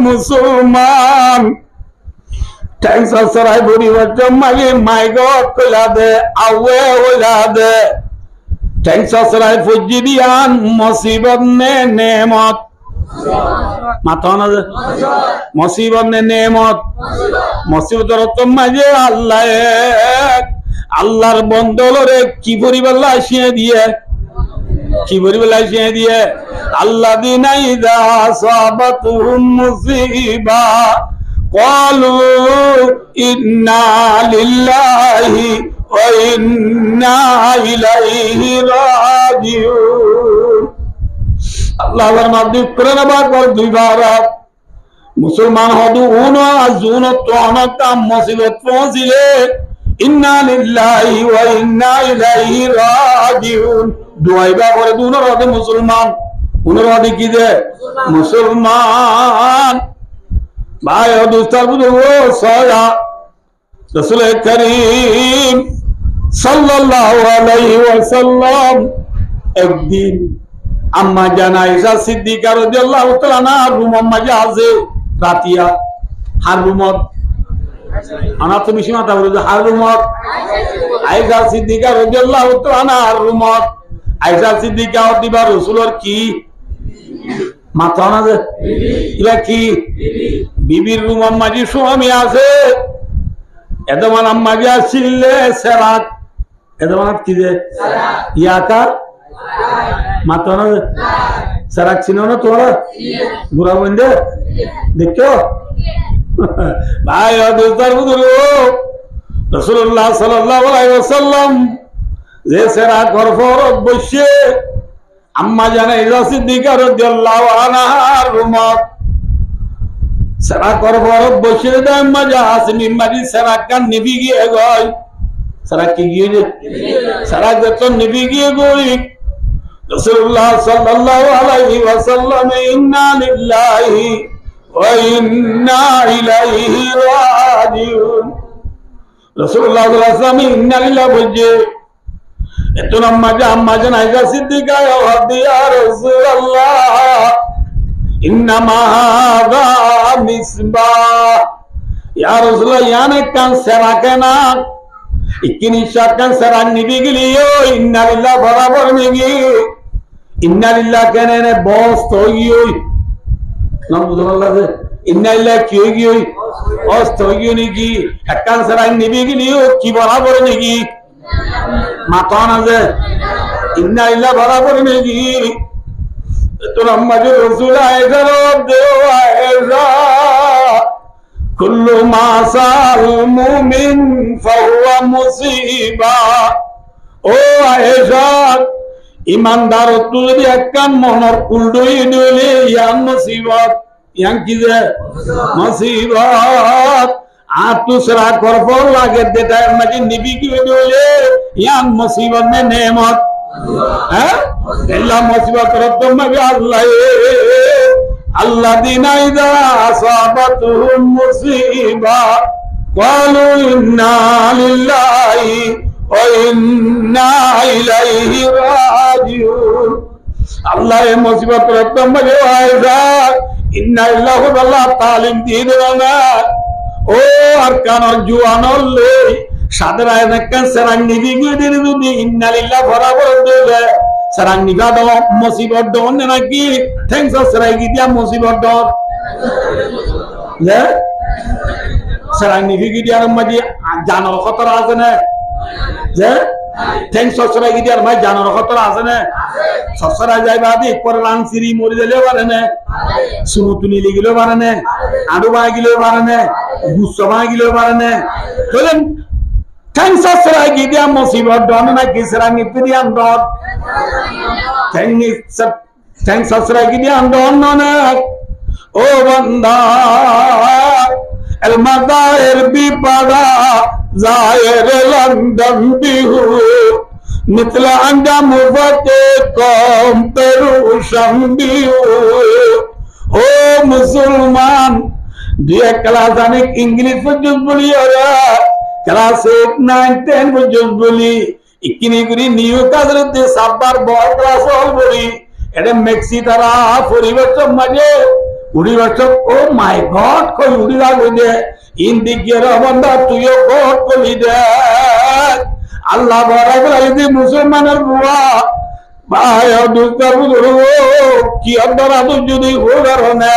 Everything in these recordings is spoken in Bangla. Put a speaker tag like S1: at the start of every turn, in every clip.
S1: মুসলমান টেনশন সরাই পরিবর্তন মাগে মাই গড কইলা দে আওয়ে হইলা দে টেনশন সরাই ফুজি দিয়ান মুসিবত নে নেমত মাথা না মুসিবত নে নেমত মুসিবতের তো মাঝে আল্লাহ আল্লাহর বন্দলরে কি পরিবেলা আসিয়ে দিয়ে কি পরিবেলা আসিয়ে দিয়ে আল্লাহ দিনাইদা সাবাতুহুম মুসিবা ক্বালু ইন্না লিল্লাহি ওয়া ইন্না ইলাইহি রাজিউন আল্লাহর মাধ্যমে কোরআন পাক দুইবার মুসলমান হদু উনা আজুন তো আমাতা মুসিবত পৌঁছিলে ইন্না লিল্লাহি ওয়া ইন্না ইলাইহি রাজিউন দুইবার করে দুনোর হদে মুসলমান উনার হদে কি দে মুসলমান ভাই দোস্তার বুঝো সয়া রাসূল করিম সাল্লাল্লাহু আলাইহি ওয়াসাল্লাম একদিন আম্মা জান আয়েশা সিদ্দিকা রাদিয়াল্লাহু তাআলা না রুম মাঝে আছে রাতিয়া হার রুমত আনা তো বেশি মাথা বলে হার রুমত আয়েশা সিদ্দিকা রাদিয়াল্লাহু তাআলা না রুমত আয়েশা সিদ্দিকা দিবা রাসূলের কি মাথা না যে ইলা কি বিবির রুম মাঝে স্বামী আছে এদমান আম্মা যা ছিলে সেরাত এদমান কি যে ইয়াকার মাথা না সেরাক চিনো না তোরা বুড়া বন্ধে দেখছো ভাই দোস্তার বুঝলো রাসূলুল্লাহ সাল্লাল্লাহু আলাইহি ওয়াসাল্লাম যে সেরাক ঘরফরত বসে আম্মা জানা ইজা সিদ্দিকা রাদিয়াল্লাহু আনহার রুমত সেরাক ঘরফরত বসে দেয় আম্মা যা আসমি মারি সেরাক কান নিবি গিয়ে গয় সেরাক কি গিয়ে সেরাক তো নিবি গিয়ে গই রাসূলুল্লাহ সাল্লাল্লাহু আলাইহি ওয়াসাল্লাম ইন্না লিল্লাহি ওয়া ইন্না ইলাইহি রাজিউন রাসূলুল্লাহ সাল্লাল্লাহু আলাইহি ওয়াসাল্লাম ইন্না লিল্লাহি বলছে এত আম্মা জান আয়েশা সিদ্দিকা ইয়া রাসূলুল্লাহ ইন্নামা হাযা মিসবাহ ইয়া রাসূলুল্লাহ ইয়ানে কান সেরাকেনা ইকিনি শাকান সেরান নিবি গলিও ইন্না লিল্লাহি বরাবর নিগি ইন্না লিল্লাহি কেনে বস তোইই নাম বুঝাল্লাহ ইন্না লিল্লাহি কি হই বস তোইই নিগি কান সেরান নিবি গলিও কি বরাবর নিগি মাথা না যে ইন্না লিল্লাহি বরাবর নিগি তো আম্মা রাসূল আয়েশা আয়েশা কুল্লু মা সাল মুমিন ফাহুয়া মুসিবা ও আয়েশা ইমানদার তো যদি একখান মনের উল্টোই দিলে ইয়ান মুসিবত ইয়ান কি যে মুসিবত আর তুসরা করফর লাগে দেটা মাঝে নিবি কি দিলে ইয়ান মুসিবত নে নেমত হ্যাঁ আল্লাহ মুসিবত রব্বুল মাগে আল্লাহ الذين إذا أصابتهم مصيبة قالوا إنا لله وإنا إليه راجعون الله مصيبة ربنا جوائزا إنا الله بالله تعلم ديننا ও আরকানোর জুয়ানলে সাদরায় নেকান সেরাং নিবি গিয়ে দিনে যদি ইন্না লিল্লাহি বরাবর দেবে serang nikah dalam musibah don lagi thanks serai dia musibah don ya serang nikah dia ramadi janor khatar azne ya thanks serai dia ramadi janor khatar azne sasara jai badi koran siri mori dele barane sunutuni ligilo barane adu ba gilo barane gusama gilo barane tolen thanks serai dia musibah don na serang nipidian don thanks serai dia don na o banda el madair bi pada zair london bihu mitla anda mufate kom peru shambihu o musulman dia kelas anik English pujus boli ora kelas 8 9 10 pujus boli ikini guri niu kadrute sabbar bol class all boli ede mexi tara poribeton maje উড়ি বাচ্চ ও মাই গড কই উড়ি লাগবে দে ইন্দিকের বন্ধা তুইও গড কলি দে আল্লাহ বড় বলে মুসলমানের বুয়া ভাই দুষ্কার কি অন্তরা যদি কারণে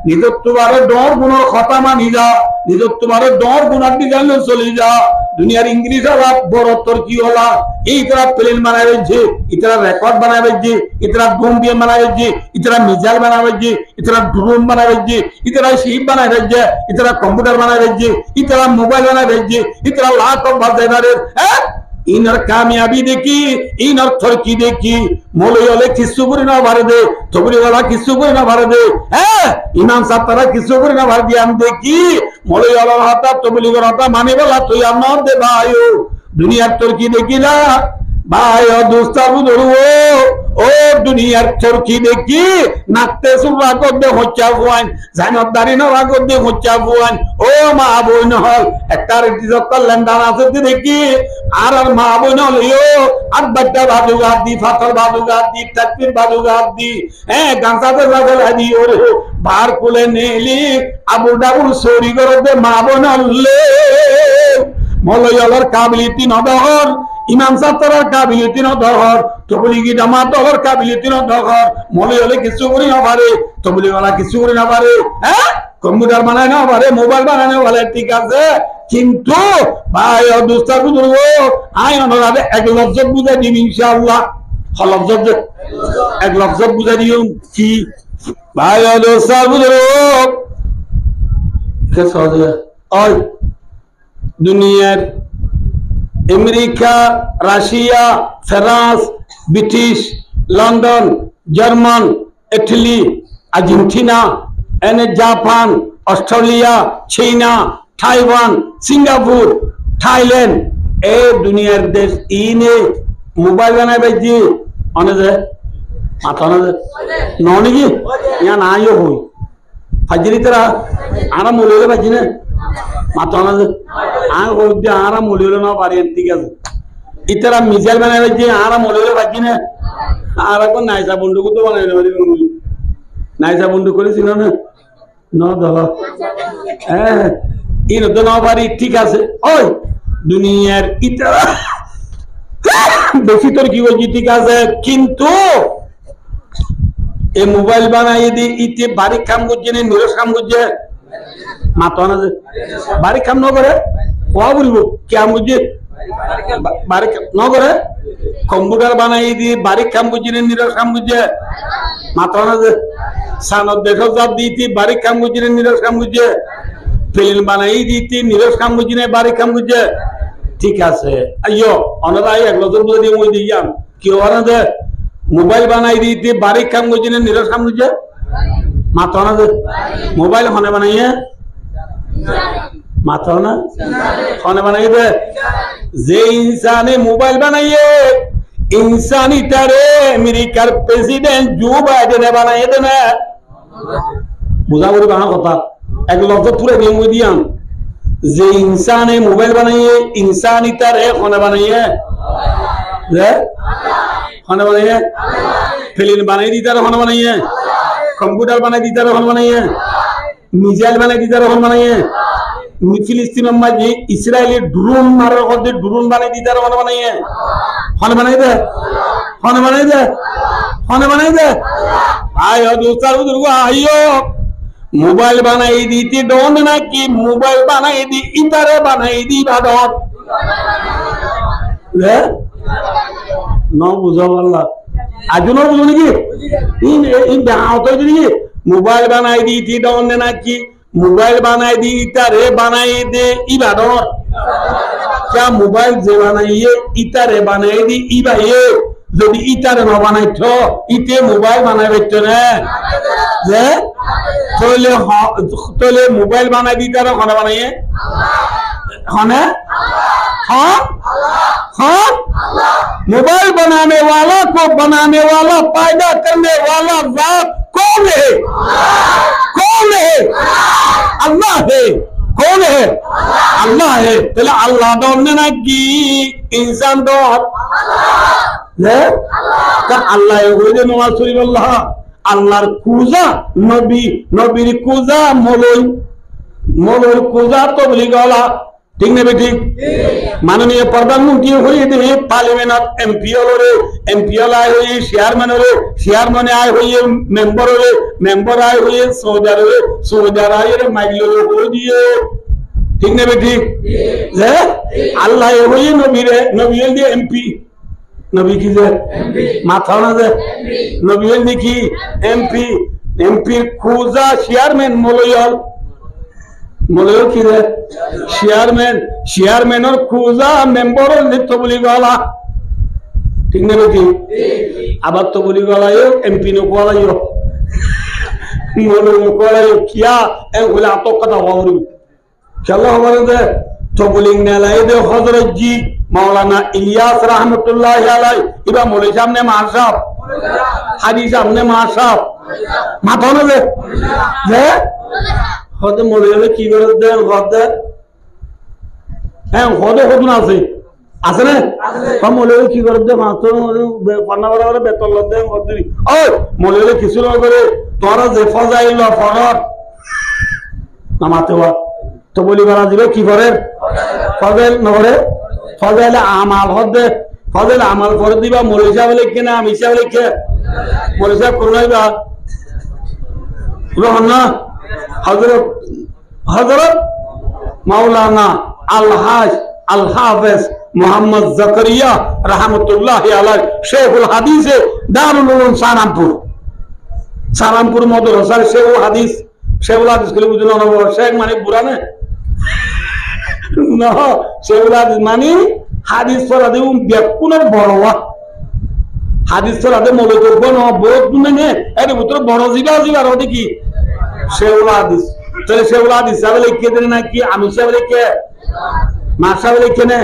S1: নিজের তোমার ডর গুণ কথা মানি যা নিজের তোমার ডর গুণার দিকে চলে যা দুনিয়ার ইংলিশ বড় তোর কি হলা এই তারা প্লেন বানায় বেজছে ইতারা রেকর্ড বানায় বেজছে ইতারা ড্রোন দিয়ে বানায় বেজছে ইতারা মিসাইল বানায় বেজছে ইতারা ড্রোন বানায় বেজছে ইতারা শিপ বানায় বেজছে ইতারা কম্পিউটার বানায় বেজছে ইতারা মোবাইল বানায় বেজছে ইতারা লাখ বাজারে হ্যাঁ ইনার কামিয়াবি দেখি ইনার থরকি দেখি মৌলই হলে কিছু করে না ভারে দে তবলিওয়ালা কিছু করে না ভারে দে হ্যাঁ ইমাম সাহেব তারা কিছু করে না ভারে দিয়ে আমি দেখি মৌলইওয়ালার হাতা তবলিগের হাতা মানে বলা তুই আমার দে ভাই দুনিয়ার থরকি দেখি না ভাই দোস্তাবু ধরবো ও দুনিয়ার থরকি দেখি নাচতে সুরা করতে হচ্ছা ফুয়ান জানবদারি না করতে হচ্ছা ফুয়ান ও মা বই নহল একটা লেনদান আছে দেখি আর মা বই নহলিও আর বাচ্চা বাজু গাছ দি ফাতর বাজু গাছ দি তাকবির বাজু গাছ দি হ্যাঁ গাঁসাতে লাগল আদি ওরে বার কুলে নেলি আবু ডাবুল সরি করতে মা বই নহলে মৌলইয়ালার কাবিলিতি নদহর ইমাম সাহেবের কাবিলিতি নদহর তবলিগি জামাতের কাবিলিতি নদহর মৌলইয়ালে কিছু করি না পারে তবলিগওয়ালা কিছু করি না পারে হ্যাঁ কম্পিউটার বানায় না পারে মোবাইল বানায় না পারে ঠিক আছে কিন্তু ভাই দুস্তা বুঝব আই অনরাবে এক লফজ বুঝাই দিম ইনশাআল্লাহ হলফজ এক লফজ বুঝাই দিও কি ভাই দুস্তা বুঝব কে সহজে ওই দুনিয়ার America Russia France British London German Italy Argentina এনে জাপান অস্ট্রেলিয়া চীনা তাইওয়ান সিঙ্গাপুর থাইল্যান্ড এই দুনিয়ার দেশ ইনে মোবাইল বানায় বেজি অনে যে মাথা না ননি কি ইয়া নাইও হই ফাজরি তারা আরাম বলে বাজি না মাথা না যে আরাম বলে না পারে ঠিক আছে ইতারা মিসাইল বানায় বেজি আরাম বলে বাজি না আর এখন নাইসা বন্দুক তো বানাই না নাইসা বন্দুক করেছিল না ন ধর হ্যাঁ ইন তো না পারি ঠিক আছে ওই দুনিয়ার ইতারা বেশি তোর কি বলছি ঠিক আছে কিন্তু এই মোবাইল বানাই দি ইতে বাড়ি কাম করছে না নিরস কাম করছে মাথা না বাড়ি কাম ন করে কোয়া বলবো কাম করছে বাড়ি ন করে কম্পিউটার বানাই দি বাড়ি কাম করছে না নিরস কাম করছে মাথা না সানত দেখো যাব দিতি বাড়ি কাম করছে না নিরস কাম করছে প্লেন বানাই দিতি নিরস কাম করছে না বাড়ি কাম করছে ঠিক আছে আইয়ো অনরাই এক নজর বুঝে দিয়ে মই দিয়াম কি ওরা দে মোবাইল বানাই দিতি বাড়ি কাম করছে না নিরস কাম করছে মাথা না মোবাইল হনে বানাইয়ে মাথা না হনে বানাই দে যে ইনসানে মোবাইল বানাইয়ে ইনসানি তারে আমেরিকার প্রেসিডেন্ট জো বাইডেন বানাইয়ে দে না বুঝা করি বানা কথা এক লক্ষ পুরো নিয়ম দিয়াম যে ইনসানে মোবাইল বানাইয়ে ইনসানি তারে হনে বানাইয়ে হনে বানাইয়ে প্লেন বানাই দি তারে হনে বানাইয়ে কম্পিউটার বানাই দি তারে হনে বানাইয়ে মিসাইল বানাই দি তারে হনে বানাইয়ে ফিলিস্তিনের মাঝে ইসরায়েলি ড্রোন মারার মধ্যে ড্রোন বানাই দি তারে হনে বানাইয়ে হনে বানাই দে হনে বানাই দে হনে বানাই দে আয় দোস্তার বুজুর্গ আইও মোবাইল বানাই দিতে ডন নাকি মোবাইল বানাই দি ইতারে বানাই দি বাদর রে ন বুঝো আল্লাহ আজু না বুঝো নাকি ইন দাও তো নাকি মোবাইল বানাই দিতে ডন নাকি মোবাইল বানাই দি ইতারে বানাই দে ইবাদর क्या मोबाइल जे बनाइए इतारे बनाई दी इबाइए যদি ইতারে না বানাইতো ইতে মোবাইল বানাইতো না যে তোলে মোবাইল বানাই দি তারা কোন বানাইয়ে হনে हाँ हाँ मोबाइल बनाने वाला को बनाने वाला पैदा करने वाला ज़ात कौन है कौन है अल्लाह है कौन है अल्लाह है तेला अल्लाह डोरने ना की इंसान डोर है का अल्लाह है वो जो नमाज शरीफ अल्लाह আল্লাহর কুজা নবী, নবীর কুজা মলই, মলর কুজা তবলিগ ওয়ালা। ঠিক নেবে ঠিক? মাননীয় প্রধানমন্ত্রী হয়ে দেবে পার্লিমেন্ট এমপি হলরে, এমপি হল আয় হয়ে চেয়ারম্যান হলে, চেয়ারম্যান আয় হয়ে মেম্বার হলে, মেম্বার আয় হয়ে সৌদার হলে, সৌদার আয় মাইল হয়ে দিয়ে। ঠিক নেবে ঠিক? যে আল্লাহ হয়ে নবীরে, নবী দিয়ে এমপি, নবী কি যে মাথা না যে নবী কি এমপি, এমপির খুঁজা চেয়ারম্যান মলয়ল, মলয় কি রে চেয়ারম্যান, চেয়ারম্যানের খুঁজা মেম্বরের নৃত্য বলি গলা। ঠিক নেবে কি? আবার তো বলি গলাইও এমপি নোকলাইও মলয় নোকলাইও কিয়া এ বলে আতক কথা হওয়ার খেলা হবার দে তবলিং নেলাই দে হযরত জি মাওলানা ইলিয়াস রহমতুল্লাহ আলাই ইবা মৌলভী সামনে মার সাহেব, হাজি সামনে মার সাহেব, মাথা না যে যে হতে মৌলভী কি করে দেন হতে, হ্যাঁ হতে হতুন আছে আছে না মৌলভী কি করে দে মাত্র পান্না বড় বেতন দেন হতে ও মৌলভী কিছু না করে তোরা যে ফজাইল ফরত নামাতে হওয়া তো বলি বলা দিল কি করে ফজল নহরে ফজল আমাল হদে, ফজল আমাল করে দিবা মৌলভী সাহেব লিখে না আমি সাহেব লিখে মৌলভী সাহেব করলাইবা রহনা হযরত হযরত মাওলানা আলহাজ আল হাফেজ মোহাম্মদ জাকারিয়া রহমতুল্লাহ আলাইহি শেখুল হাদিস দারুল উলুম সালামপুর, সালামপুর মাদ্রাসার শেখুল হাদিস, শেখুল হাদিস গুলো বুঝুন না শেখ মানে বুড়ানে না, শেখুল হাদিস মানে হাদিস পড়াতে ব্যাকুনের বড় হাদিস পড়াতে মৌলতব্য ন বহুত গুণে এর ভিতরে বড় জিবা জিবার হতে কি শেখুল হাদিস। তাহলে শেখুল হাদিস সাহেব লিখে দেন নাকি আমি সাহেব লিখে মা সাহেব লিখে নে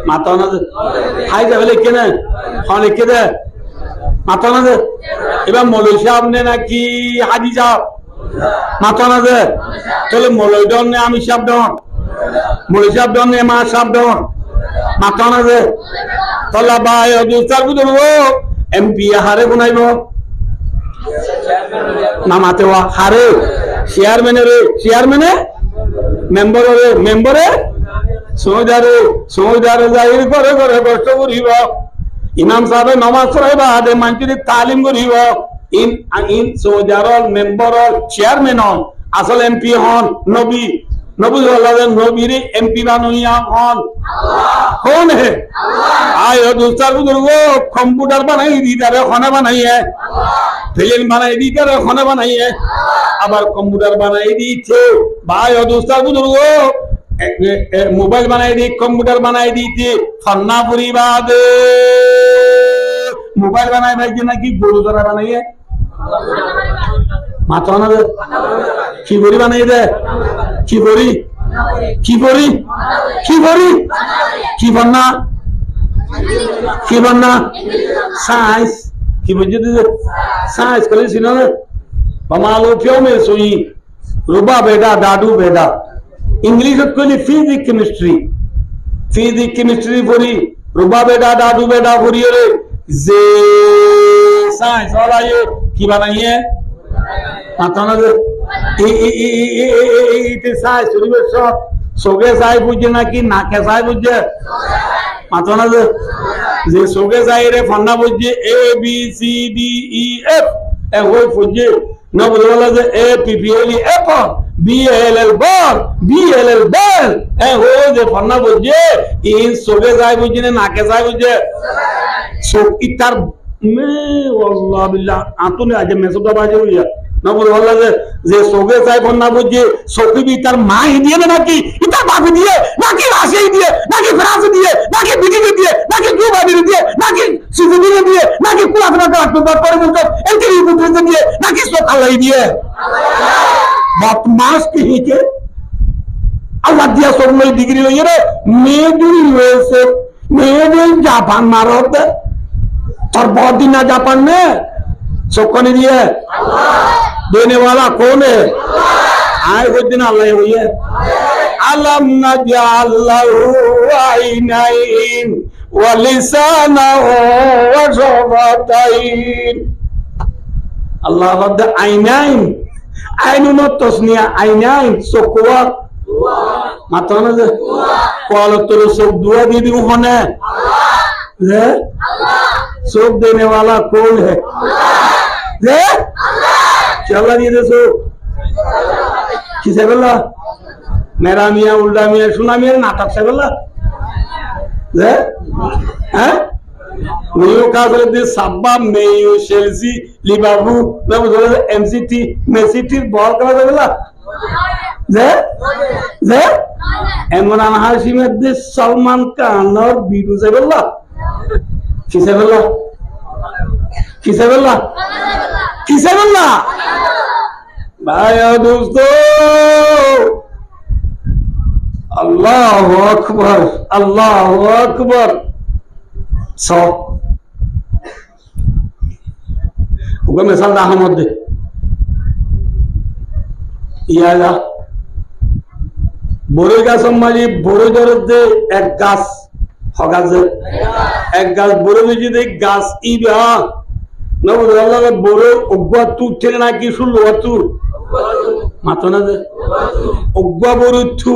S1: মাতা না হাই সাহেব লিখে নে হ্যাঁ লিখে দে মাতা না দে। এবার মৌলভী সাহেব নে নাকি হাজি সাহেব মাতা না দে, তাহলে মৌলভী ডন নে আমি সাহেব ডন, মৌলভী সাহেব ডন নে মা সাহেব ডন মাতা না দে। তাহলে ভাই দুস্তার বুঝব এমপি হারে গুনাইব না মাতে হারে চেয়ারম্যানের চেয়ারম্যানে মেম্বরে মেম্বরে সৌদারে সৌদারে জাহির করে করে কষ্ট করিব, ইমাম সাহেব নমাজ পড়াইবা আদে মানচির তালিম করিব, ইন ইন সৌদারল মেম্বরল চেয়ারম্যান হন আসল এমপি হন নবী, নবী নবীর এমপি বানুইয়া হন कौन है आयो दूसरा बुजुर्ग कंप्यूटर बनाई दी करे खाना बनाई है, फिल्म बनाई दी करे खाना बनाई है, अब कंप्यूटर बनाई दी थे भाई दूसरा बुजुर्ग मोबाइल बनाई दी कंप्यूटर बनाई दी थी फन्ना पूरी बात मोबाइल बनाई भाई जी ना कि गुरुद्वारा बनाई है माता ना दे कीबोर्ड बनाई दे कीबोर्ड कीबोर्ड कीबोर्ड की बनना साइंस की वजह से साइंस करे सिनो ने पमालो क्यों में सोई रुबा बेटा दादू बेटा इंग्लिश को लिए फिजिक्स केमिस्ट्री पूरी रुबा बेटा दादू बेटा पूरी रे जे साइंस वाला ये की बनाई है आता ना दे ये साइंस रिवर्स सोगे साइंस बुझे ना कि नाके साइंस बुझे माता ना दे जे सोगे साइंस रे फन्ना बुझे A B C D E F ए वो बुझे ना बोले वाला जे A P P L E apple B L L ball B L L ball ए वो जे फन्ना बुझे इन सोगे साइंस बुझे ने नाके साइंस बुझे सो इतर में वल्लाह बिल्लाह आतुने आज मैं सब बाजे हुई है ना बोले वाला जे सोगे साइंस फन्ना बुझे सोकी भी इतर माँ ही दिए ना कि इतर बाप दिए ना कि राशि ही दिए ना कि फ्रांस दिए ना कि बिजी दिए ना कि क्यूबा दिए ना कि सिजिनी दिए ना कि कुलासना का तो बात पर मुझे एंट्री बुद्ध दिए ना कि सो खाला ही दिए बात मास की ही के अल्लाह दिया सब में डिग्री हुई है मेजर यूएसए मेजर जापान मारोत और बहुत दिन ना जापान में सबको नहीं दिए देने वाला कौन है आए वो दिन अल्लाह हुई है अलम नजअलहु आइनैन व लिसानहु व शफतैन আল্লাহ বাদ আইনাইন আইনুন তসনিয়া আইনাইন চকুয়া মাথা না যে কল তোর চোখ দুয়া দিয়ে দিব হনে चोख देने वाला कौन है चला दिए दे चोख किसे बोला मेरा मियाँ उल्टा मियाँ सुना मियाँ नाटक से बोला मेयो का बोले साब्बा मेयो शेल्सी लिबाबू मैं बोले एमसीटी मेसीटी बॉल का बोला इमरान हाशिम में सलमान खान और बीटू से बोला किसे बोला किसे बोला किसे बोला भाई और दोस्तों अल्लाह अकबर सौ वो मिसाल अहमद दे ইয়ালা বড়ই গাছ মাঝে বড়ই ধরতে এক গাছ হগাছে এক গাছ বড় বেশি দেখ গাছ ইবা না বুঝলাম বড় অজ্ঞা তু থেকে না কি শুনলো তু মাথা না যে অজ্ঞা বড় তু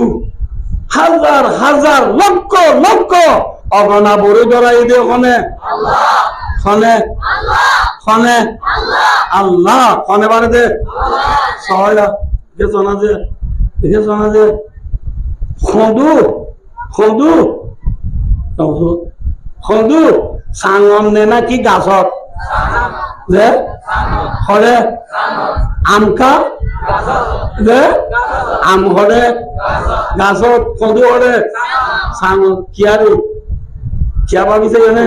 S1: হাজার হাজার লক্ষ লক্ষ অগণা বড় ধরা এই দেখনে খনে খনে আল্লাহ খনে বারে দে সহায়তা শোনা যে দেখে শোনা যে খদু খদু খদু সাঙন নে না কি গাছত যে হরে আমকা যে আম হরে গাছত খদু হরে সাঙন কিয়ারে কিয়া ভাবিছে জানে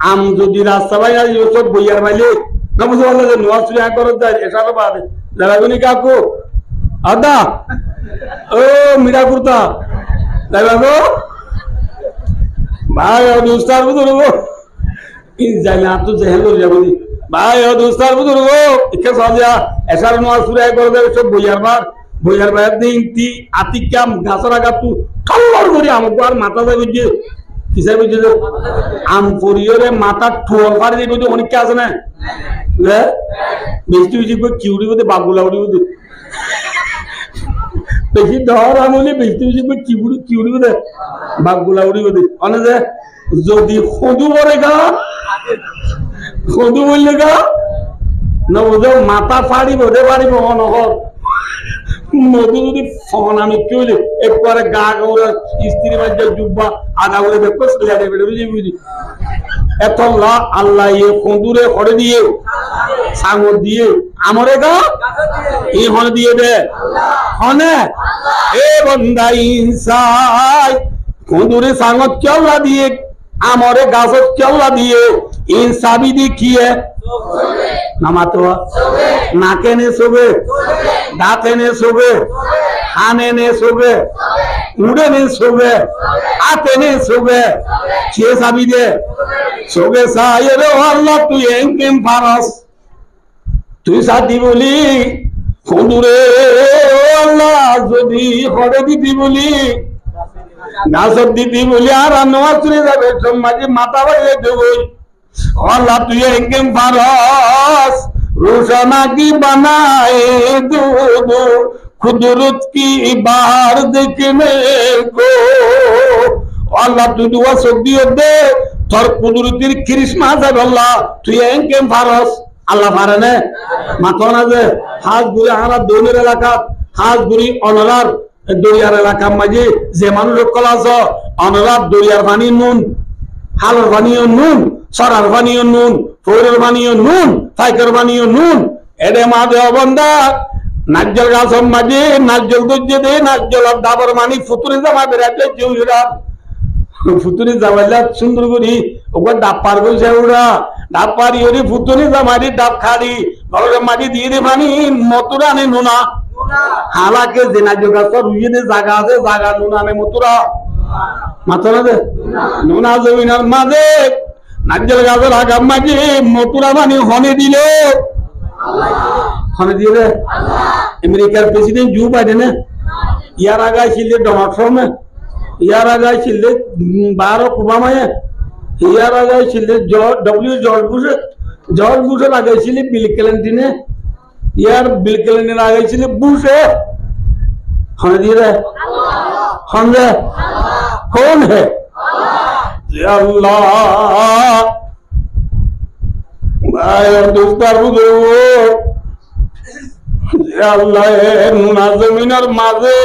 S1: আম যদি রাস্তা বাইরে সব বইয়ার বাইলে না বুঝতে পারলে যে নোয়া চুরি একবার যায় এসব বাদে দাদাগুনি কাকু আদা ও মিরা কুর্তা তাই বাবু ভাই ও দুস্তার বুজুর্গ ইন যাইলা তো জেহেল করে যাবো ভাই ও দুস্তার বুজুর্গ ইকে সাজিয়া এসার নোয়া চুরি একবার যায় সব বইয়ার বাইর দিন তি আতিকাম গাছর আগাতু ঠল্লর করে আমাকে আর মাথা যায় বুঝছে কিসে বুঝছে আম পরিয়রে মাথা ঠোল ফাড়ি দিয়ে বুঝছে অনেক আছে না বৃষ্টি বুঝি কিউড়ি বোধে বাবুলা উড়ি বোধে বেশি ধর আমলি বৃষ্টি বুঝি কিউড়ি কিউড়ি বোধে বাবুলা উড়ি বোধে অনে যে যদি সদু পরে গা সদু বললে গা না বুঝো মাথা ফাড়িব দে পারিব অনহর মধু যদি ফোন আমি কি হইলে একবারে গা গৌরা স্ত্রী বাজ্য জুব্বা আদা করে দেখো সেটা দেবে বুঝি এত আল্লাহ ইয়ে কন্দুরে করে দিয়ে সাগর দিয়ে আমরে গা এই হনে দিয়ে দে হনে এ বন্দা ইনসাই কন্দুরে সাগর চল্লা দিয়ে আমরে গাছত চল্লা দিয়ে ইনসাবি দেখিয়ে নামাতো নাকে নে শোবে দাঁতে নে শোবে কানে নে শোবে উড়ে নে শোবে হাতে নে শোবে কে চাবি দে শোবে সাহের আল্লাহ তুই এঙ্কেম ফারস তুই সাথী বলি কন্দুরে আল্লাহ যদি হরে দিতি বলি গাছত দিতি বলি আর নোয়া চুরে যাবে মাঝে মাথা বাইরে দেবই अल्लाह तुझे एंकेम फारस रोशना की बनाए दो दो खुदरत की बाहर देखने को अल्लाह तू दुआ शक्ति दे তোর কুদরতের ক্রিসমাস আছে আল্লাহ তুই এঙ্কেম ফারস আল্লাহ পারে না মাথা না যে হাত ঘুরে আমরা দৌড়ের এলাকা হাত ঘুরি অনলার দরিয়ার এলাকার মাঝে যে মানুষ কলা আছে অনলার দরিয়ার পানি নুন হালর পানিও নুন সরার পানিও নুন ফোরের পানিও নুন ফাইকের পানিও নুন এডে মাঝে অবন্ধা নাজ্জল গাছ মাঝে নাজ্জল দুজে দে নাজ্জল আর ডাবর মানি ফুতুরে জামা বেড়াতে জুইরা ফুতুরে জামাইলা সুন্দর করি ওপর ডাব পার কইছে ওরা ডাব পারি ওরে ফুতুরে জামারি ডাব খাড়ি ঘরের মাঝে দিয়ে দে পানি মতুরা নে নুনা হালাকে যে নাজ্জল গাছ রুইয়ে দে জায়গা আছে জায়গা নুনা নে মতুরা মাথা না দে নুনা জমিনার মাঝে নাজ্জল গাছের আগাম মাঝে মতুরা পানি হনে দিল হনে দিয়ে দে আমেরিকার প্রেসিডেন্ট জো বাইডেন ইয়ার আগে ছিল ডোনাল্ড ট্রাম্প ইয়ার আগে ছিল বারাক ওবামা ইয়ার আগে ছিল জর্জ বুশ জর্জ বুশে লাগাইছিলি বিল ক্লিন্টনে ইয়ার বিল ক্লিন্টনে লাগাইছিলি বুশে হনে দিয়ে রে হন রে कौन है अल्लाह আল্লাহ জমিনের মাঝে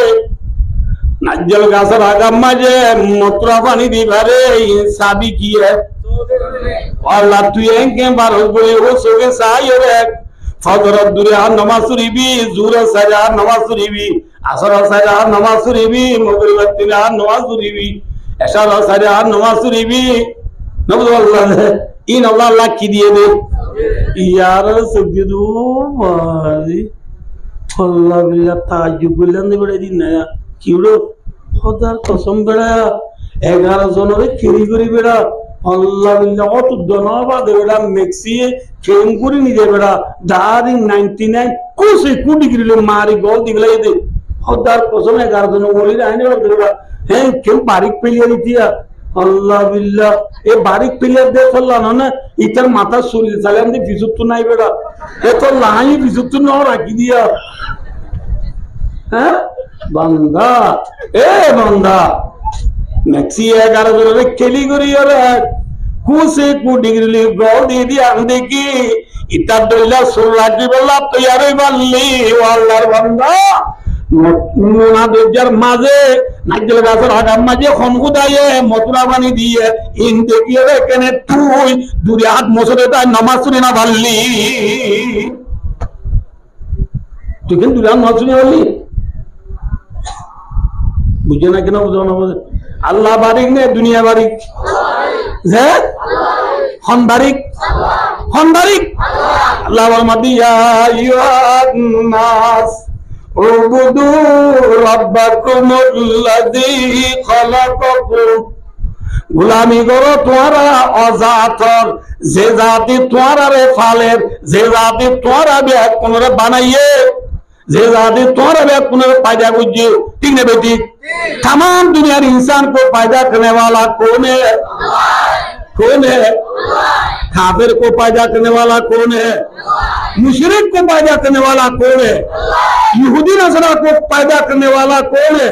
S1: নাজ্জল গাছের আগাম মাঝে মতরা পানি দিবারে সাবি কি আল্লাহ তুই একে বারো বলে ও সবে চাই রে ফজর দূরে আর নামাজ পড়িবি জোরে সাজা আর নামাজ পড়িবি আসর সাজা আর নামাজ পড়িবি মাগরিবের দিনে আর নামাজ পড়িবি এশার সাজা আর নামাজ পড়িবি নবুল আল্লাহ ইন আল্লাহ আল্লাহ কি দিয়ে দে ইয়ার সুবিদু বাজি আল্লাহ বিল্লাহ তাজ্জুব বললেন বড় দিন না কিউড়ো খোদার কসম বেড়া 11 জনের চুরি করি বেড়া আল্লাহ বিল্লাহ অত ধন্যবাদ বেড়া মেক্সি খেম করে নিজে বেড়া দারি 99 কোসে কুটি গিরলে মারি গোল দিগলাই দে খোদার কসম 11 জন বলি রাইনে বেড়া হ্যাঁ কেউ বারিক পেলিয়ে দিয়া আল্লাহ বিল্লাহ এ বারিক প্লেয়ার দে ফেললাম না ইতার মাথা শরীর চালাম দিয়ে বিজুত তো নাই বেড়া এ তো লাই বিজুত তো না রাখি দিয়া হ্যাঁ বান্দা এ বান্দা মেক্সি 11 জনের খেলি করি রে কুসে কুডিগলি গোল দিয়ে দিয়া দেখি ইতার দইলা সুর রাজি বললা তৈয়ার বাল্লি আল্লাহর বান্দা মুনাদের মাঝে নাজ্জল গাছের আগাম মাঝে খনগুদায়ে মতরা পানি দিয়ে ইন দেখিয়ে এখানে তুই দূরে হাত মসরে তাই নামাজ শুনে না পারলি তুই কিন্তু দূরে হাত নামাজ শুনে পারলি বুঝে না কেন বুঝো না বুঝে আল্লাহ বারিক নে দুনিয়া বারিক যে হন বারিক আল্লাহ মাদিয়া ইউনাস গুলামি করো তোমারা অজাতর যে জাতি তোমারা রে ফালের যে জাতি তোমারা ব্যাগ কোনরে বানাইয়ে যে জাতি তোমারা ব্যাग কোনরে पैदा बुझे ठीक है बेटी तमाम दुनिया इंसान को पैदा करने वाला कौन है काफिर को पैदा करने वाला कौन है मुशरिक को पैदा करने वाला कौन है यहूदी नसरा को पैदा करने वाला कौन है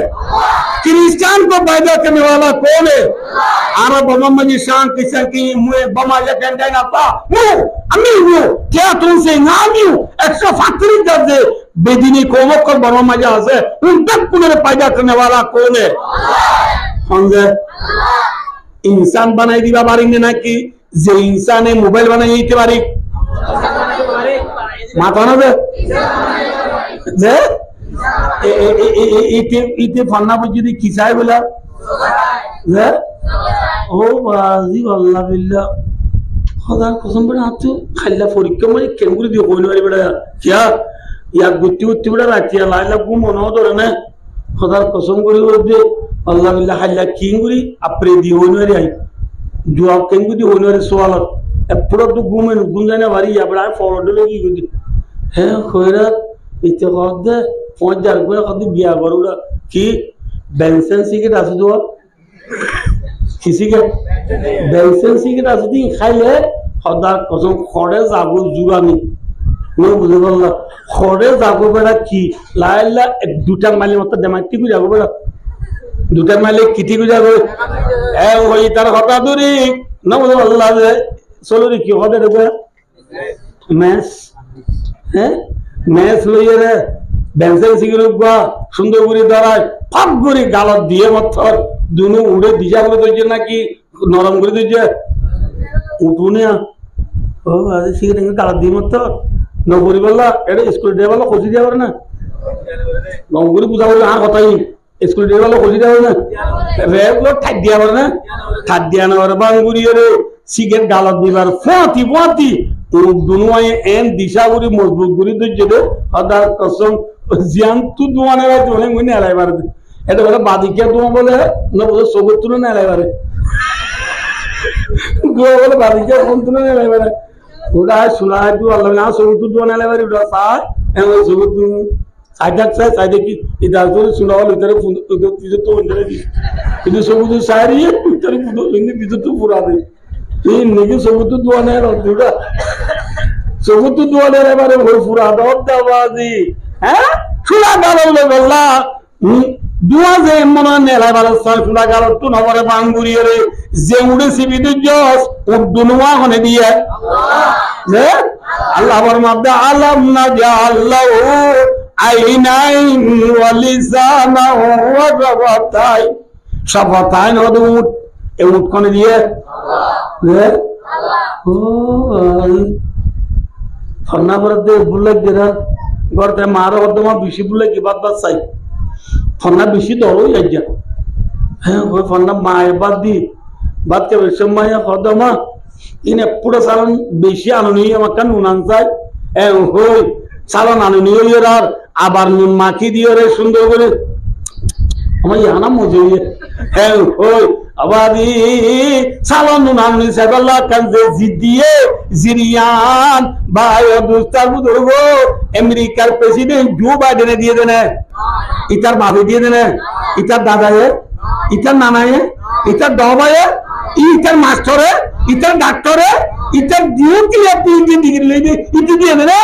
S1: क्रिश्चियन को पैदा करने वाला कौन है अरब मोहम्मद शान किसा की मुए बमा या कंडेना था वो अमीर वो क्या तुमसे नामी 135 दर्जे बेदीनी कौमों को बमा मजा से उन तक पुनः पैदा करने वाला कौन है हमसे इंसान बनाई दिवा बारिंगे ना कि जे इंसान ने मोबाइल बनाई इतने बारी माता ना जे इतने फन्ना बुझी थी किसाए बोला जे ओ बाजी अल्लाह बिल्ला खुदा कसम बड़ा आप तो खाली फोरिक में केंगुरी दियो कोई नहीं बड़ा क्या या गुत्ती बड़ा राती है लाइला गुम होना हो तो रहना खुदा कसम करी वो दे अल्लाह बिल्ला खाली केंगुरी अपने दियो नहीं आई जो आप केंगुरी होने वाले सवाल एप्पड़ा तो गुमे गुंजाने वाली या बड़ा फॉरवर्ड लोगी गुदी है खोरा इत्तेफाक दे 5000 रुपया कभी गया करूँगा कि बेंसन सिगरेट आसे दो किसी के बेंसन सिगरेट आसे दी खाई ले खुदा कसम खोड़े जागो जुगामी मैं बुझे बोला खोड़े जागो बड़ा की लाइला दूटा माले मतलब जमाती को जागो बड़ा दूटा माले किटी को जागो ए वही तरह होता दूरी ना बुझे बोला दे सोलो री क्यों होते देखो मैस हैं मैस लो ये रे बेंसन सिगरेट का सुंदर गुरी दरा फक गुरी गालत दिए मत्थर दोनों उड़े दिशा गुरी तो जिन्ना की नरम गुरी तो जे उठूने ओ आज सिगरेट का गालत दिए मत्थर न गुरी वाला एडे स्कूल डे वाला खुशी दिया वरना न गुरी पूछा वाला हाँ होता ही स्कूल डे वाला खुशी दिया वरना रेप लो ठग दिया वरना ठग दिया ना वर बांग गुरी ये सिगरेट गालत दी बार फाती दोनों आये एन दिशा गुरी मजबूत गुरी तो जदे अदार कसम जियान तू दुआने वाले जो हैं मुन्ने आलाय बार ऐसे बड़ा बादिक्या दुआ बोले है न बोले सोबत तूने नहीं आलाय बार दुआ बोले बादिक्या कौन तूने नहीं आलाय बार उड़ा सुना है तू अल्लाह ना सोबत तू दुआ नहीं आलाय बार उड़ा साथ ऐसे सोबत तू साइड की इधर तो सुना वाले इधर फिजत तो अंदर भी इधर सोबत तो सारी है इधर फिजत तो पूरा दे ये निगे सोबत तू दुआ नहीं आलाय उड़ा চকুতু দুয়ালের এবারে পুরা দবাজি হ্যাঁ চুলা গাল বললা দুয়া যে মনে নেলা ভালো ছয় চুলা গাল তো নবরে বাঙ্গুরিয়ে রে যে উড়েছি বিদ্যুৎ জস উদ্দুনুয়া হনে দিয়ে যে আল্লাহ বরমাদা আলাম না যা আল্লাহ আইনাইন ওয়া লিসানাহু ওয়া শাফাতাইন শাফাতাইন হদু উট এ উট কোনে দিয়ে আল্লাহ ও ফন্না বরদে বুলে গেরা গরতে মারো হদমা বেশি বুলে কি বাদ বাদ চাই ফন্না বেশি দরো আইজা হ্যাঁ ওই ফন্না মায়ের বাদ দি বাদ কে সময় হদমা ইনে পুরো সালন বেশি আনুনি আমাকে নুন আনসাই হই সালন আনুনি আর আবার নুন মাখি দিয়ে রে সুন্দর করে আমার ইয়ানা মজে হ্যাঁ হই আবাদি সালন নুন আনুনি সাইবাল্লাহ কানজে জিদিয়ে জিরিয়ান ভাই দুস্তার বুদুর্গো আমেরিকার প্রেসিডেন্ট জো বাইডেনে দিয়ে দেনে ইতার বাপে দিয়ে দেনে ইতার দাদায়ে ইতার নানায়ে ইতার দবায়ে ইতার মাস্টারে इधर डॉक्टर है इधर दियो के लिए पीटी डिग्री ले दे इतनी दे ना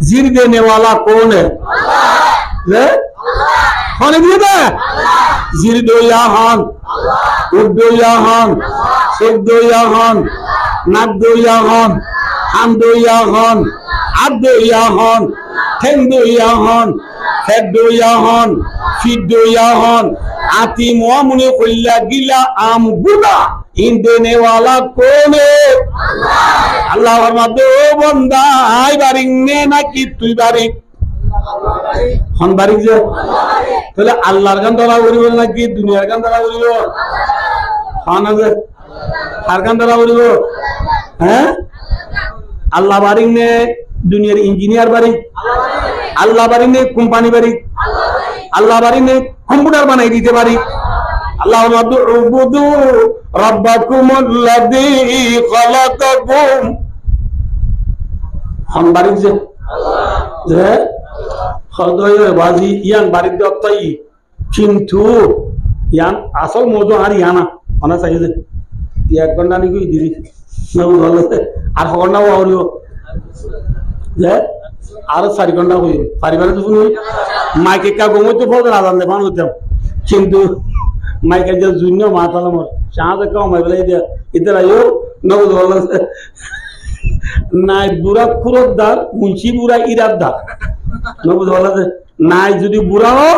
S1: जीर देने वाला कौन है कौन दिए दे जीर दो याहान उठ दो याहान सुख दो याहान नाक दो याहान हम दो याहान आप दो याहान ठेंग दो याहान हेड दो याहान फीट दो याहान आती मुआमुने कुल्ला गिला आम गुदा इन देने वाला कौन है अल्लाह फरमाते ओ बंदा आई बारिक ने ना कि तुई बारिक हम बारिक जे তাহলে আল্লাহর গান ধরা করিব নাকি দুনিয়ার গান ধরা করিব খানা যে আর গান ধরা করিব হ্যাঁ আল্লাহ বারিক নে দুনিয়ার ইঞ্জিনিয়ার বারিক আল্লাহ বারিক নে কোম্পানি বারিক আল্লাহ বারিক নে কম্পিউটার বানাই দিতে পারি আল্লাহ উবুদু রাব্বাকুমুল্লাযী খালাকাকুম হাম বারিক যে যে খদয় বাজি ইয়ান বারিক দত্তাই কিন্তু ইয়ান আসল মজু আর ইয়ানা অনা চাই যে এক ঘন্টা নি কই দিদি না ভালো আর ঘন্টা হইল যে আর 4 ঘন্টা হইল পরিবারে তো শুনি মাইকে কা গমতে ফল আজান দে বান হইতাম কিন্তু মাইকে যে জুন্য মাতাল মোর চাঁদে কাও মাই বলে দিয়া ইতরা আইও নবুদ ভালো নাই বুড়া খুরদার মুন্সি বুড়া ইরাদার নবুদ ভালো নাই যদি বুড়াও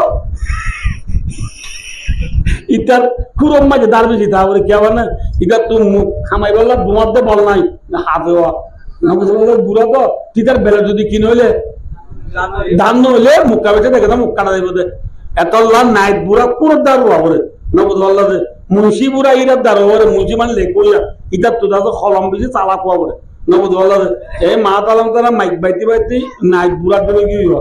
S1: ইতার খুরম মাঝে দার বেশি তাহলে কি হবে না ইতার তো মুখ খামাই বললা বুমাতে বল নাই না হাতে নবুদ ভালো বুড়া তো তিতার বেলা যদি কিন হইলে দান হইলে মুক্কা বেঁচে দেখে তো মুখ কাটা দেবে এতল্লা নাই বুড়া খুরদার হবে নবুদ ভালো মুন্সি বুড়া ইরাদার হবে মুন্সি মানে লেখইয়া ইতার তো দাদা খলম বেশি চালাক হবে নবুদ ভালো এই মা তালাম তারা মাইক বাইতে বাইতে নাই বুড়া দেবে কি হইব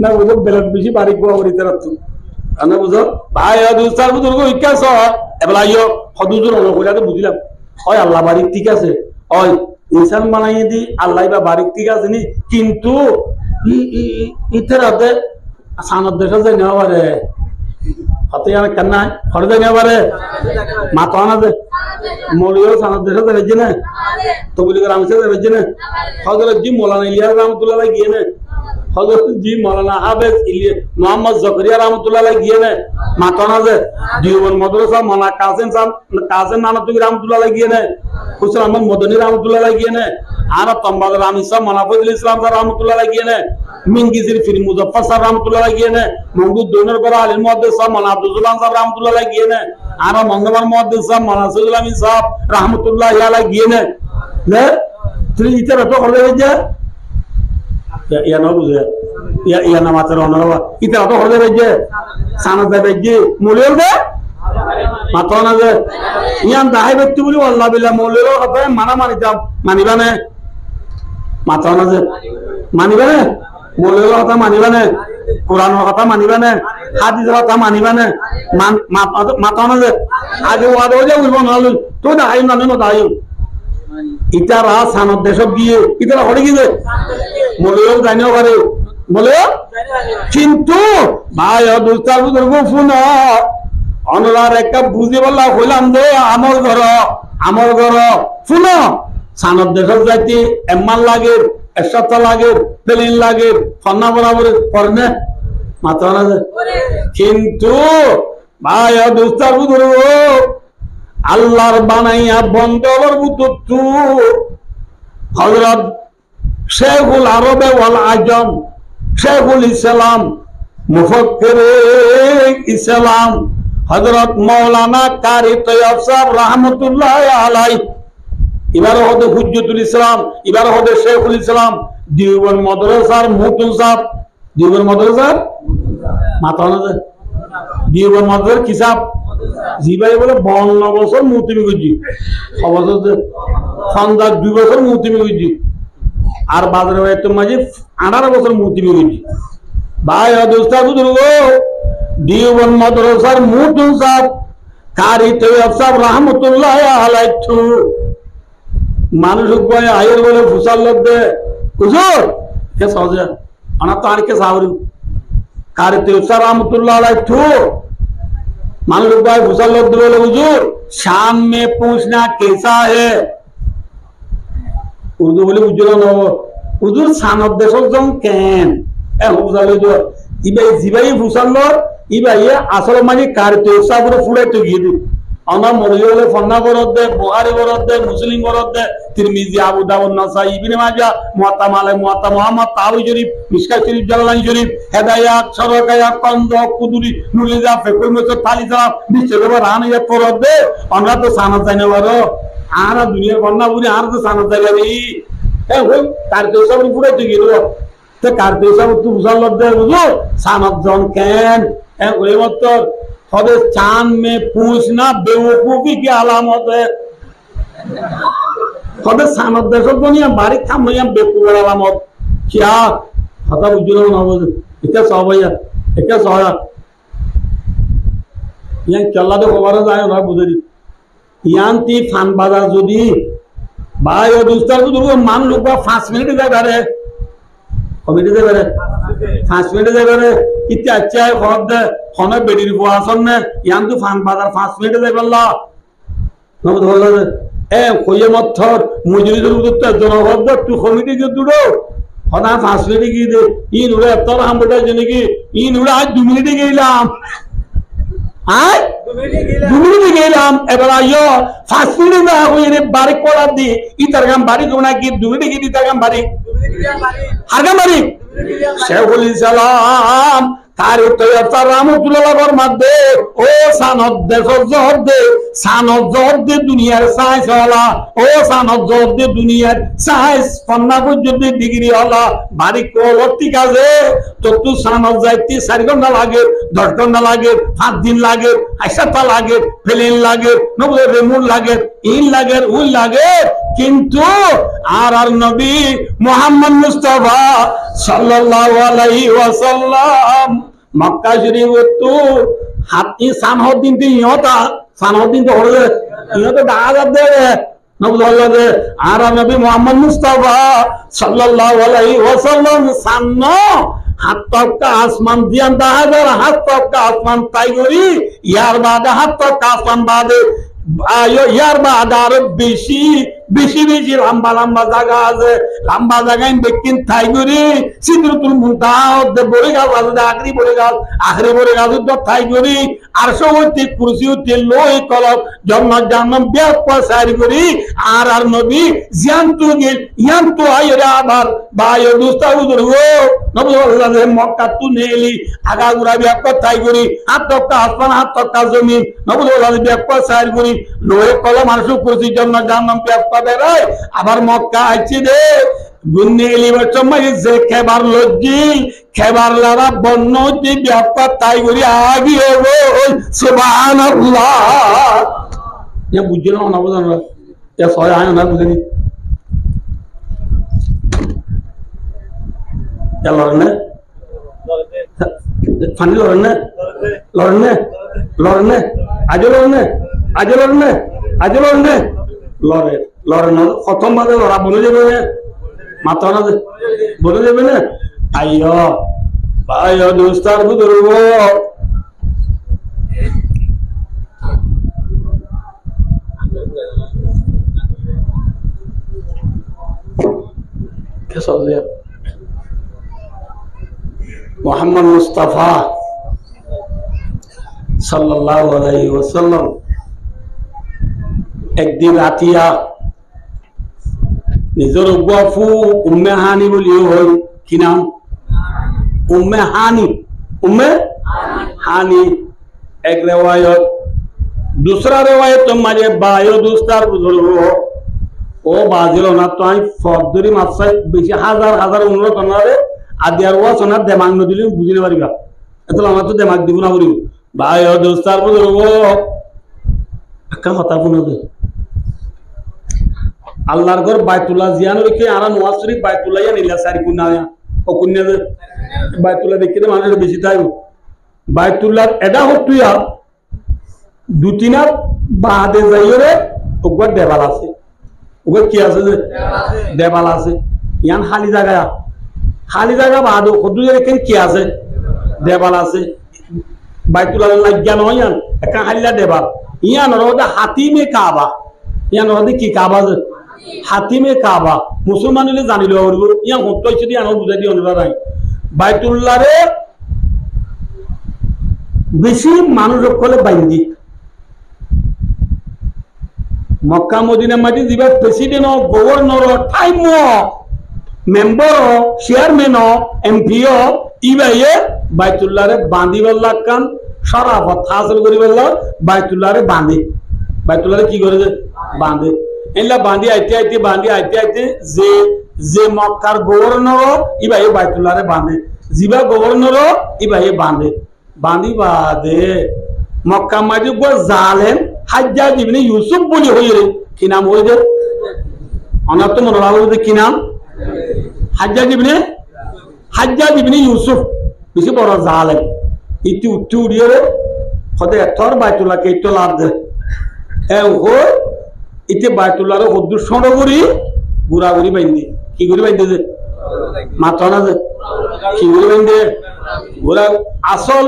S1: না বুঝো বেলাট বেশি বাড়ি কোয়া করি তারা তো না বুঝো ভাই দুস্তার বুজুর্গ ইকাস এবলা আইও হদুজুর হলো কইলাতে বুঝিলাম হয় আল্লাহ বাড়ি ঠিক আছে হয় ইনসান বানাইয়ে দি আল্লাহ বা বাড়ি ঠিক আছে নি কিন্তু ইতরাতে সানদ দেখা যায় না পারে হাতে আর কান্না হরে যায় না পারে মাথা না দে মৌলিও সানদ দেখা যায় না তো বলি রামসে যায় না হযরত জি মৌলানা ইলিয়াস রাহমাতুল্লাহ আলাইহি গিয়ে না হযরত জি মৌলানা হাফেজ মোহাম্মদ জকরিয়া রাহমাতুল্লাহ আলাইহি গিয়ে না মাথা না দে দিওবন্দ মাদ্রাসা মাওলানা কাসেম নানতুবি রাহমাতুল্লাহ আলাইহি গিয়ে না হুসেন আহমদ মদনী রাহমাতুল্লাহ আলাইহি গিয়ে না আর তম্বাদ রামিসা মানাফুল ইসলাম রাহমাতুল্লাহ আলাইহি গিয়ে না মিঙ্গিজির ফির মুজফফর সাহেব রাহমাতুল্লাহ আলাইহি গিয়ে না মওদুদ দোনের করা আলিম মুহাদ্দিস সাহেব মাওলানা আব্দুল জুবান সাহেব রাহমাতুল্লাহ আলাইহি গিয়ে না আর মঙ্গলবার মুহাদ্দিস সাহেব মাওলানা সুলাইমান আমিন সাহেব রাহমাতুল্লাহ আলাইহি গিয়ে না লে তুই ইতার তো করে যা ইয়া না বুঝে ইয়া না মাত্র অনরবা ইতার তো করে যা সানাদ দেবে যে মুলিও দে মাত্র না যে ইয়ান দাহাই ব্যক্তি বলি আল্লাহ বিল্লাহ মুলিও কথা মানা মানিতাম মানিবা না মাত্র না যে মানিবা না মুলিও কথা মানিবা না কোরআনের কথা মানিবা না হাদিসের কথা মানিবা না মাত্র না যে আগে ওয়াদা হয়ে উঠবো না তো দাহাই না না দাহাই ইতারা সানদ দেশক গিয়ে ইতারা হরে গিয়ে মলেও জানিও পারে বলে কিন্তু ভাই দুস্তার বুজুর্গ ফোন অনলার একটা বুঝে বললা হইলাম দে আমার ঘর ফোন সানত দেশের যাইতে এম্মান লাগে, এক সপ্তাহ লাগে, প্লেন লাগে, ফন্না বরাবর করে না মাথা না। কিন্তু ভাই দুস্তার বুধুর আল্লাহর বানাইয়া বন্দর বুতু হযরত শেখুল আরবে ওয়াল আজম, শেখুল ইসলাম, মুফাক্কিরে ইসলাম হযরত মাওলানা কারি তৈয়ব সাহেব রাহমাতুল্লাহ আলাইহি, এবারে হতে হুজ্জতুল ইসলাম, এবারে হতে শেখুল ইসলাম, দেওবন্দ মাদ্রাসার মুফতি সাহেব, দেওবন্দ মাদ্রাসার মাথা না, দেওবন্দ মাদ্রাসার কি সাহেব জি ভাই বলে 52 বছর মুতিমি করছি, অবশ্য সন্ধ্যা 2 বছর মুতিমি করছি, আর বাজারে একটু মাঝে 18 বছর মুতিমি করছি। ভাই দোস্তা বুজুর্গ দেওবন্দ মাদ্রাসার মুফতি সাহেব কারি তৈয়ব সাহেব রাহমাতুল্লাহ আলাইহি মানুষ আয়ের বলে ফুসাল দে হুজুর কে সহজে আনা তো আর কে সাহরি কারি তৈয়ব সাহেব রাহমাতুল্লাহ আলাইহি মানুষ ফুসাল দে বলে হুজুর शाम में पूछना कैसा है उर्दू बोले बुझलो न হুজুর সানদ দেশক জন কেন এ বুঝালে তো ইবাই জিবাই ফুসাল ইবাই আসল মানে কারি তৈয়ব সাহেব ফুড়াই তো গিয়ে দিই আমরা মরলি হলে ফন্না বরদ দে, বুখারী বরদ দে, মুসলিম বরদ দে, তিরমিজি, আবু দাউদ, নাসাই, ইবনে মাজাহ, মুয়াত্তা মালিক, মুয়াত্তা মুহাম্মদ, তাহাউই শরীফ, মিশকাত শরীফ, জালালাইন শরীফ, হেদায়াত, সরকায়াত, কন্দ, কুদুরি, নুলিজা, ফিকুল মুসতাদ, তালিসা, বিশ্বকবর রানিয়াত বরদ দে, আমরা তো সানাত জানে বারো, আর দুনিয়ার বন্না বুড়ি আর তো সানাত জানে রে এ হই কার তো সব পুরো তো গিলো তো কার তো সব তু বুঝাল দে বুঝো সানাত জন কেন এ ওই মত हदे चांद में पूछना बेवकूफी की अलामत है हदे सानद देशक दुनिया बारीक काम नहीं बेवकूफर अलामत क्या हता बुझलो ना बुझ इतना सहबैया इतना सहया यहाँ चला दे खबर जाए ना बुझरी यहाँ ती फान बाजार जुदी भाई और दूसरा बुजुर्ग मान लो का 5 मिनट दे करे कमेटी दे करे 5 मिनट दे करे कितने अच्छा है बहुत होने बेटी रिपोर्शन ने यहाँ तो फान बाजार 5 मिनट दे बल्ला नमक बोला ए कोई मत थर मुझे जो उधर दोनों बहुत तू कमेटी जो दूरो होना 5 मिनट की दे इन उड़े अब तक हम बेटा जने की इन उड़े आज 2 मिनट के इलाम हाँ 2 मिनट के इलाम एबार आयो 5 मिनट में आगे ये बारीक कोड़ा दी इधर काम बारीक होना की 2 मिनट की इधर काम बारीक हागा बारीक शेखुल इस्लाम तारी तैयब साहब राहमाতুল্লাহ ফরমাতে ও সানদ দেশক জহর দে সানদ জহর দে দুনিয়ার সাইন্স হলা ও সানদ জহর দে দুনিয়ার সাইন্স পন্না পর্যন্ত ডিগ্রি হলা বাড়ি কোল ঠিক আছে তো তু সানদ যাইতে 4 ঘন্টা লাগে 10 ঘন্টা লাগে 5 দিন লাগে 1 সপ্তাহ লাগে প্লেন লাগে নবুল রেমুল লাগে ইন লাগে উল লাগে কিন্তু আর নবী মুহাম্মদ মুস্তাফা সাল্লাল্লাহু আলাইহি ওয়াসাল্লাম मक्का शरीफ तो हाथी सानहुद्दीन ती योता सानहुद्दीन तो होड़े यो तो दागत दे नबुल्लाह दे आरा नबी मोहम्मद मुस्तफा सल्लल्लाहु अलैहि वसल्लम सान्नो हाथ तक का आसमान दिया दागर हाथ तक का आसमान टाइगरी यार बाद हाथ तक का आसमान बाद आयो यार बाद आर बेशी বেশি বেশি লম্বা লম্বা জায়গা আছে লম্বা জায়গায় বেকিন থাইগুরি সিদরাতুল মুনতাহা দে বড় গাছ আছে আখরি বড় গাছ তো থাইগুরি আরশো হইতে কুরসি হইতে লই কলব জান্নাত জান্নাম ব্যাক পাসারি করি আর নবী জিয়ান্তু গেল ইয়ান্তু আইরা আবার বায়ো দুস্তা উজরগো নবী বলেন মক্কা তু নেলি আগা গুরা ব্যাক থাইগুরি হাত তক্কা আসমান হাত তক্কা জমিন নবী বলেন ব্যাক পাসারি করি লই কলব আরশো কুরসি জান্নাত জান্নাম ব্যাক আবার মক্কা আইছি দে গুন্নি এলিবার সময় যে খেবার লজ্জি খেবার লারা বন্য যে ব্যাপার তাই করি আগিয়ে সুবহানাল্লাহ ये बुझलो ना बुझन ये सोया है ना बुझनी क्या लड़ने फानी लड़ने लड़ने लड़ने आज लड़ने आज लड़ने आज लड़ने लड़े लड़ना प्रथम बारे लड़ा बोले जाबे माथा ना बोले जाबे ना आइयो भाइयो दोस्तार बुजुर्गो মোহাম্মদ মুস্তাফা সাল্লাল্লাহু আলাইহি ওয়াসাল্লাম একদিন রাতিয়া নিজের গফু উম্মে হানি বলি হল কি নাম উম্মে হানি এক রেওয়ায়ত दूसरा रेवायत तो माझे बायो दुस्तार बुजुर्ग ओ बाजिलो ना तो आई फौजदारी माफसा बेशी हजार उन्नत करणारे आदियार वा सोना दिमाग न दिली बुझिने पारिबा एतला আমার তো दिमाग দিব না বলিব बायो दुस्तार बुजुर्ग একটা কথা শুনবে আল্লাহর ঘর বাইতুল্লাহ জিয়ান রেখে আরা নওয়াজ শরীফ বাইতুল্লাহ ইয়া নিলা সারি কুনা ও কুন্না বাইতুল্লাহ দেখতে মানুষের বেশি তাই বাইতুল্লাহ এটা হতুয়া দুতিনার বাদে যাইরে ওগর দেবাল আছে ওগর কি আছে দেবাল আছে ইয়ান খালি জায়গা বাদে হদুয়ে রেখেন কি আছে দেবাল আছে বাইতুল্লাহ লাগিয়া নয় ইয়ান একটা খালিলা দেবাল ইয়ান রোদা হাতিমে কাবা ইয়ান রোদে কি কাবা হাতিমে কাবা মুসলমান হলে জানিল ইয়ান হতো যদি আনো বুঝাই দি অনুরাধ নাই বাইতুল্লাহ রে বেশি মানুষ হলে বাইন্দি মক্কা মদিনা মাঝে দিবা president governor time member chairman MP ইবাইয়ে বাইতুল্লাহ রে বাঁধি বেলা কান সারা কথা হাসিল করি বেলা বাইতুল্লাহ রে বাঁধে বাইতুল্লাহ রে কি করে বাঁধে এলা বাঁধি আইতে যে মক্কার গভর্নর ইবাইয়ে বাইতুল্লাহ রে বাঁধে জিবা গভর্নর ইবাইয়ে বাঁধে বাঁধে মক্কা মাঝে গো জালেম হাজ্জাজ ইবনে ইউসুফ বলি হইরে কি নাম হইরে অনার তো মনে রাখবে কি নাম হাজ্জাজ ইবনে ইউসুফ বেশি বড় জালেম ইতি উঠতে উড়িয়ে রে হতে এতর বাইতুল্লাহ কে তো লাভ দে এ ও ইতি বাইতুল্লাহ রে হদ্দুর সনগরি গুড়াগুড়ি বাইন্দে কি গুড়ি বাইন্দে যে মাথা না যে কি গুড়ি বাইন্দে গুড়া আসল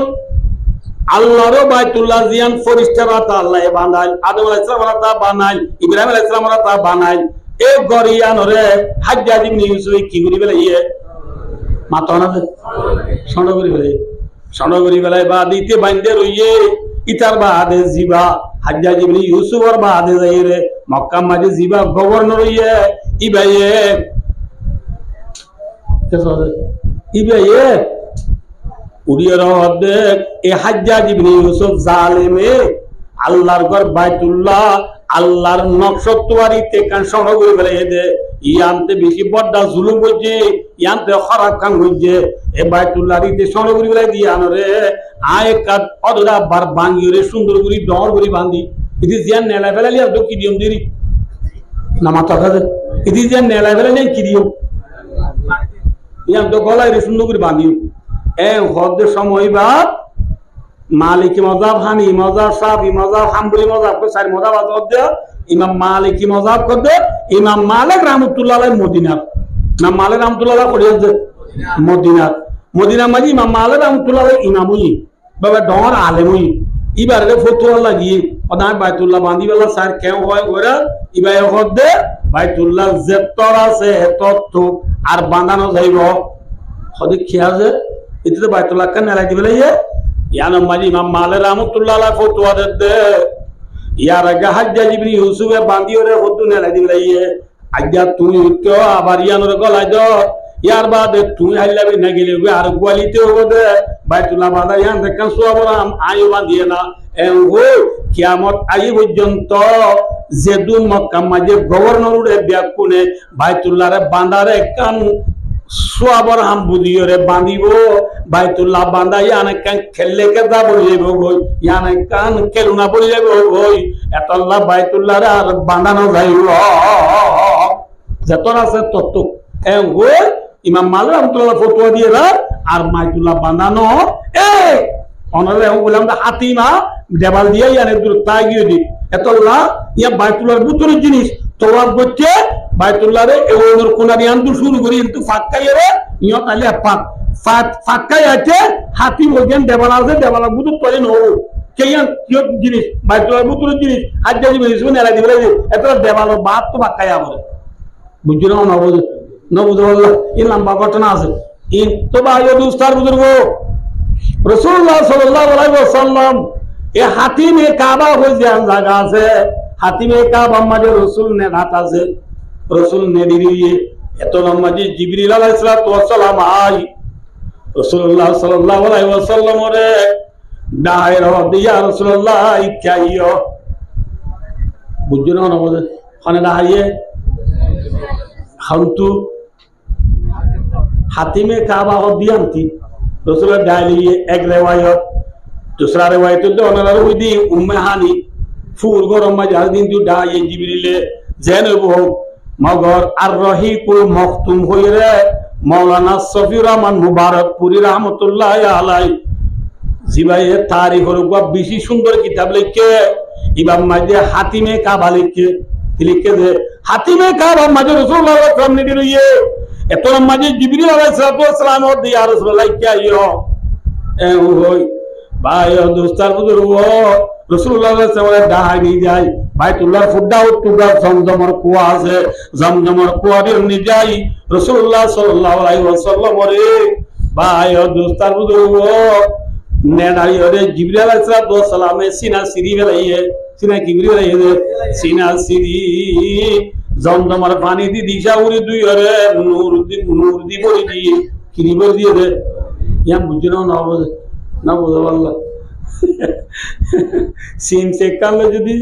S1: আল্লাহর বাইতুল্লাহ জিয়ান ফেরেশতারা তা আল্লাহ বানাইল আদম আলাইহিস সালাম তা বানাইল ইব্রাহিম আলাইহিস সালাম তা বানাইল এ গরিয়ান রে হাজ্জাজ ইবনে ইউসুফ কি করি বলে ইয়ে মাথা না সনগরি বলে বা দিতে বাইন্দে রইয়ে ইতার বাদে জিবা হাজ্জাজ ইবনে ইউসুফর বাদে যাইরে মক্কা মাঝে জিবা গভর্নর ইয়ে ইবাইয়ে উড়িয়ে দেখ এ হাজ্জাজ ইবনে ইউসুফ জালেমে আল্লাহর ঘর বাইতুল্লাহ আল্লাহর নকশতওয়ারিতে কান সনগরি বলে দে ইয়ানতে বেশি বড় জুলুম হইছে ইয়ানতে খারাপ কাম হইছে এ বাইতুল্লাহ রিতে সনগরি বলে দিয়ান রে আয় কাদ অদরা বার বাঙ্গিরে সুন্দর করে ডর করে বাঁধি ইদি জিয়ান নেলা ফেলালি আর কি দিম দিরি না মাথা কাজে ইদি জিয়ান নেলা ফেলালি কি দিও ইয়ান তো গলায় রে সুন্দর করে বাঁধি এ হদ সময় বা মালিকি মজাব হানি মজাব সাফি মজাব হাম্বলি মজাব কো সারি মজাব আদ ইমাম মালিকি মজাব কো দে ইমাম মালিক রাহমাতুল্লাহ আলাইহি মদিনার না মালিক রাহমাতুল্লাহ আলাইহি করিয়ে মদিনা মাজি ইমাম মালিক রাহমাতুল্লাহ আলাইহি ইমামুই বাবা ডর আলেমুই ইবারে ফতোয়া লাগিয়ে ওদা বাইতুল্লাহ বাঁধি বেলা সার কেউ হয় ওরা ইবাই হদ দে বাইতুল্লাহ যেতর আছে তত আর বাঁধানো যাইব হদি খেয়া যে এতে বাইতুল্লাহ কান নালাই দিবেলে ইয়ানা মাজি ইমাম মালিক রাহমাতুল্লাহ আলাইহি ফতোয়া দে ইয়ার আগে হাজ্জাজ ইবনে ইউসুফ বাঁধিও রে হদ নালাই দিবেলে আজ্ঞা তুমি তো আবার ইয়ানোর গলায় দাও ইয়ার বাদে তুমি হাইলাবি না গেলে আর গোয়ালিতে হবো দে বাইতুল্লাহ বাঁধা ইয়ান দেখান সোয়াবরাম আয়ু বাঁধিয়ে না কিয়ামত আই পর্যন্ত যেদুন মক্কা মাঝে গভর্নরে ব্যাকুনে বাইতুল্লাহ রে বাঁধারে কান সোয়াবরাম বুঝিয়ে রে বাঁধিব বাইতুল্লাহ বাঁধা ইয়ান কান খেললে কেদা বলে যাব গই ইয়ান কান খেলুনা বলে যাব গই এতল্লাহ বাইতুল্লাহ রে আর বাঁধানো যাইব যতন আছে তত ইমাম মালিক রাহমাতুল্লাহ ফতোয়া দিয়ে আর বাইতুল্লাহ বাঁধানো অনলে বললাম হাতিমা দেবাল দিয়ে ইয়ানে দূর তাই গিয়ে দি এতল্লাহ ইয়া বাইতুল্লাহর ভিতরের জিনিস তোয়াব করছে বাইতুল্লাহ রে ওর কোনা দিয়ান তো শুরু করি কিন্তু ফাক্কাই রে ইয়া তাহলে ফাক্কাই আছে হাতিম ওগেন দেবাল আছে দেবালের ভিতর তলে নও কেয়ান কি জিনিস বাইতুল্লাহর ভিতরের জিনিস হাজ্জাজ ইবনে ইউসুফ নেলা দিবে এতলা দেবালের বাদ তো ফাক্কাই আমরে বুঝছো না বুঝছো নবুদুল্লাহ এই লম্বা ঘটনা আছে ইন তো ভাই দুস্তার বুজুর্গ রাসূলুল্লাহ সাল্লাল্লাহু আলাইহি ওয়াসাল্লাম এ হাতিমে কাবা হয়ে যান জায়গা আছে হাতিমে কাবা মাঝে রাসূল নে রাত আছে রাসূল নে দিরিয়ে এত লম্বা যে জিবরিল আলাইহিস সালাতু ওয়াসসালাম আই রাসূলুল্লাহ সাল্লাল্লাহু আলাইহি ওয়াসাল্লাম রে দায়ের দিয়া রাসূলুল্লাহ ইকাইও বুঝুন না বলে খানে দাঁড়িয়ে হাউতু হাতিমে কাবা हो दियांती रसूल डालिए एक रिवायत दूसरा रिवायत तो ओनर हुई उम्मे हानी फूल गरम मजार दिन जो डाए जिब्रीले जैनब हो मगर আর রহিকুল মখতুম হই রে মাওলানা সফিউর রহমান মুবারকপুরি রাহমাতুল্লাহ আলাইহি জিবায়ে তারিখের উপর বেশি সুন্দর কিতাব লিখে ইমাম মাঝে হাতিমে কাবা লিখে দে হাতিমে কাবা মাঝে রাসূলুল্লাহ সাল্লাল্লাহু আলাইহি ওয়াসাল্লাম নিয়ে এত মাঝে জিবরিল আলাইহিস সালাম ও দিয়া রাসূলুল্লাহ কি আইও এ ওই ভাই দোস্তার বুজুর্গ রাসূলুল্লাহ সাল্লাল্লাহু আলাইহি ওয়াসাল্লাম দাহাই নিয়ে যায় বাইতুল্লাহ ফুডা উত্তুগা জমজমের কুয়া আছে জমজমের কুয়া দিয়ে নিয়ে যায় রাসূলুল্লাহ সাল্লাল্লাহু আলাইহি ওয়াসাল্লাম রে ভাই দোস্তার বুজুর্গ নেডাই রে জিবরিল আলাইহিস সালাম সিনা সিরি বেলাইয়ে সিনা কি গরি বেলাইয়ে সিনা সিরি জমজমের পানি দি দিশা উড়ি দুই রে নূর দি বলি দি কিরি বলি দিয়ে দে ইয়া বুঝনো না বুঝো আল্লাহ সিন সে কালে যদি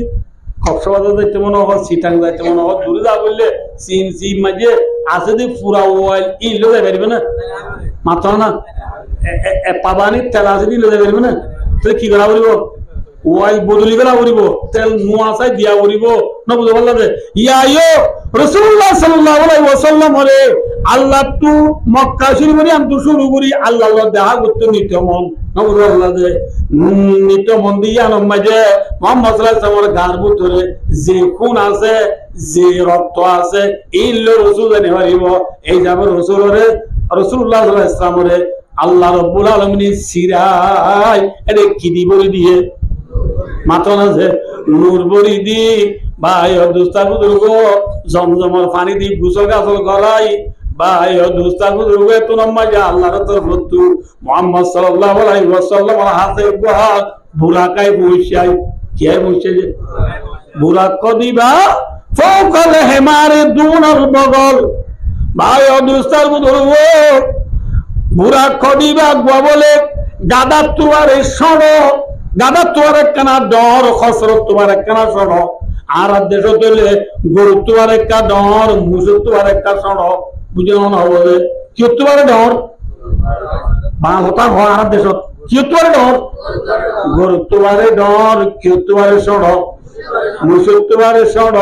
S1: কক্সবাজার যাইতে মনে হয় সিটাং যাইতে মনে হয় দূরে যা বললে সিন সি মাঝে আছে দি পুরা ওয়াইল ই লো যাবে না মাত্র না পাবানি তেল আছে দি লো যাবে না তাহলে কি করা বলিব ওয়াইল বদলি করা বলিব তেল মুয়াসাই দিয়া বলিব না বুঝো আল্লাহ ইয়া রাসূলুল্লাহ সাল্লাল্লাহু আলাইহি ওয়াসাল্লাম হলে আল্লাহ তু মক্কা শরীফে আম তু শুরু করি আল্লাহ দেখা করতে নিতমন না বুঝো আল্লাহ নিতমন দিয়া নমাজে মুহাম্মদ সাল্লাল্লাহু আলাইহি ওয়াসাল্লামের গার ভিতরে যে খুন আছে যে রক্ত আছে এই লো রাসূল জানি পারিব এই যাবে রাসূলরে রাসূলুল্লাহ সাল্লাল্লাহু আলাইহি ওয়াসাল্লামরে আল্লাহ রাব্বুল আলামিন সিরাই এরে কি দিবরি দিয়ে মাত্র না যে নূর বরি দি ভাই দোস্তার বুজুর্গ জমজমের পানি দি গোসল গাছল করাই ভাই দোস্তার বুজুর্গ এত নমাজে আল্লাহর তরফ তু মুহাম্মদ সাল্লাল্লাহু আলাইহি ওয়াসাল্লাম হাতে বহাত বুরাকায় বইছাই কে বইছে যে বুরাক কদিবা ফৌকাল হেমারে দুনার বগল ভাই দোস্তার বুজুর্গ বুরাক কদিবা গো বলে গাদা তুয়ারে সড়ো গাদা তোয়ার একখানা ডর খসরত তোমার একখানা সড় আর দেশ তৈলে গরু তোমার একটা ডর মুসুর তোমার একটা সড় বুঝে মনে হবে কি তোমার ডর বাংলা হয় আর দেশ কি তোমার ডর গরু তোমার ডর কি তোমার সড় মুসুর তোমার সড়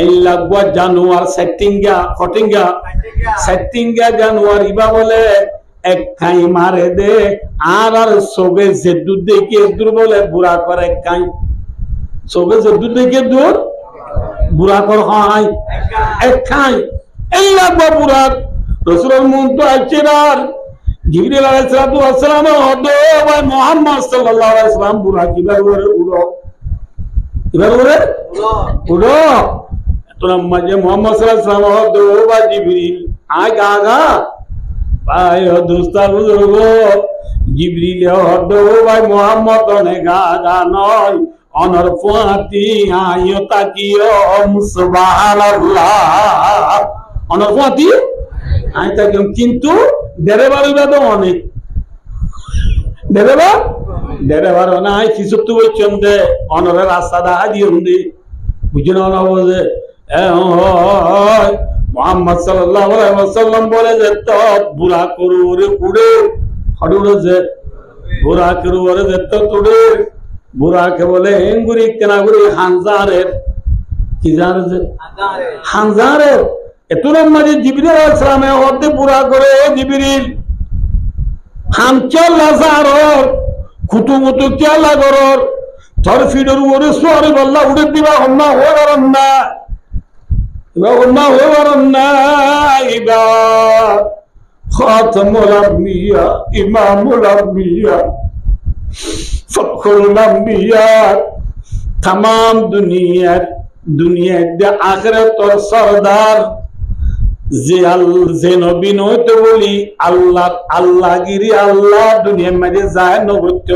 S1: এই লাগবা জানুয়ার সেটিংগা জানুয়ার ইবা বলে এক খাই মারে দে আর সোগে জেদুর দেখে দূর বলে বুড়া করে খাই সোগে জেদুর দেখে দূর বুড়া কর খাই এক খাই এই লাগবা বুড়া রাসূলের মন তো আচিরার জিবরিল আলাইহিস সালাম হদো ভাই মুহাম্মদ সাল্লাল্লাহু আলাইহি ওয়াসাল্লাম বুড়া কিবার করে উড়ো তোরা মাঝে মুহাম্মদ সাল্লাল্লাহু আলাইহি ওয়াসাল্লাম হদো ভাই জিবরিল আগা ভাই দোস্তা বুজুর্গ জিবরিল হদো ভাই মুহাম্মদ নে গাগা নয় অনর ফাতি আয়ো তাকিও সুবহানাল্লাহ অনর ফাতি আই তাকিও কিন্তু ডেরেবার ইবাদ অনেক ডেরেবার নাই কিছু তো বইচন্দে অনরের রাস্তা দা দিউন্দি বুঝনো না বলে মুহাম্মদ সাল্লাল্লাহু আলাইহি ওয়াসাল্লাম বলে যে তো বুড়া করু রে কুড়ে হড়ুড়ে যে বুড়া করু রে যে তো তুড়ে বুড়া কে বলে হেঙ্গুরি কেনাগুরি হানজারের কি জানে যে হানজারের এতুর মাঝে জিবরিল আলাইহিস সালামে হদে বুড়া করে জিবরিল হামচল লাজারর কুতুমুতু কে লাগরর তরফিডর ওরে সোরে আল্লাহ উড়ে দিবা হন্না হরারন না খাতামুল আম্বিয়া ইমামুল আম্বিয়া ফখরুল আম্বিয়া तमाम दुनिया दे आखिरत और सरदार যে নবী নইতে বলি আল্লাহগিরি আল্লাহ দুনিয়ার মাঝে যায় নবত্য